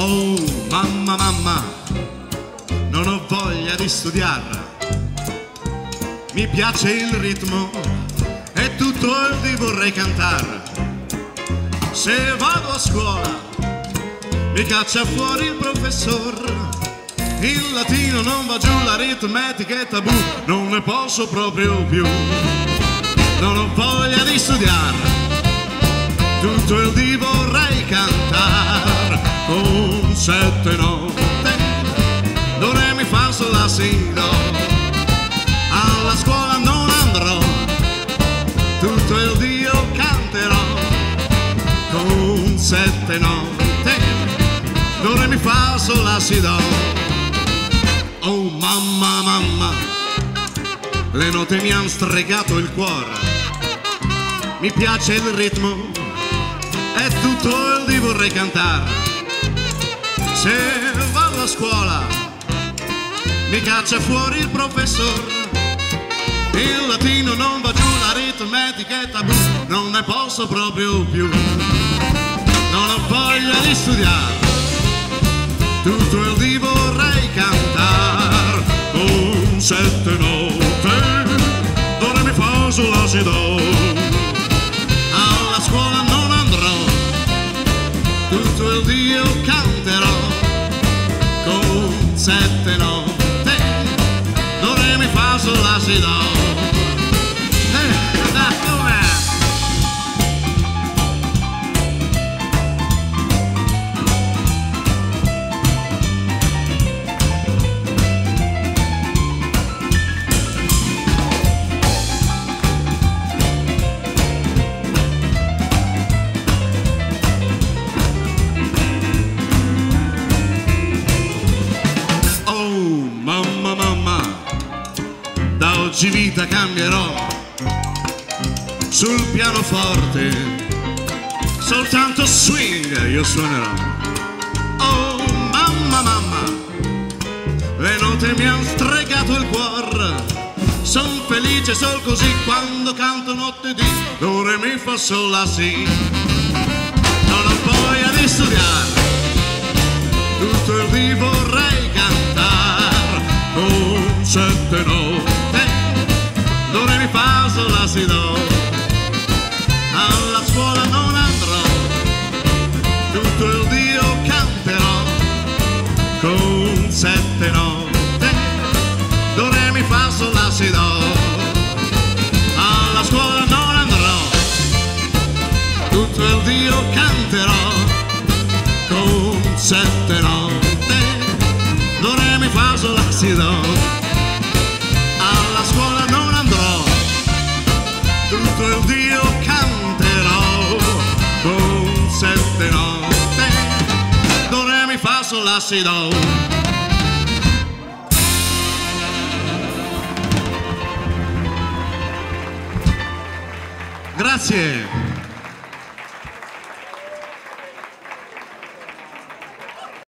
Oh mamma, mamma, non ho voglia di studiare. Mi piace il ritmo e tutto il dì vorrei cantare. Se vado a scuola mi caccia fuori il professor. Il latino non va giù, l'aritmetica è tabù, non ne posso proprio più. Non ho voglia di studiare, tutto il dì vorrei cantare. Con 7 note, do re mi fa sol la si do. Alla scuola non andrò, tutto il dì io canterò. Con 7 note, do re mi fa sol la si do. Oh mamma, mamma, le note mi han stregato il cuore. Mi piace il ritmo e tutto il dì vorrei cantare. Se vado a scuola mi caccia fuori il professor. Il latino non va giù, l'aritmetica è tabù, non ne posso proprio più. Non ho voglia di studiare, tutto il dì vorrei cantare. Con 7 note, do re mi fa sol la si do. Alla scuola non andrò, tutto il dì io canterò. Con 7 note, do re mi fa sol la si do. Mamma, mamma, da oggi vita cambierò. Sul pianoforte soltanto swing io suonerò. Oh mamma, mamma, le note mi han stregato il cuore. Son felice sol così quando canto notte di do re mi fa sol la si. Non ho voglia di studiare, tutto il dì vorrei cantare. Con 7 note, do re mi fa sol la si do. Alla scuola non andrò, tutto il dì io canterò. Con 7 note, do re mi fa sol la si do. Alla scuola non andrò, tutto il dì io canterò. Con 7 note, do re mi fa sol la si do. Alla scuola non andrò, tutto il dì io canterò. Con 7 note, do re mi fa sol la si do. Grazie.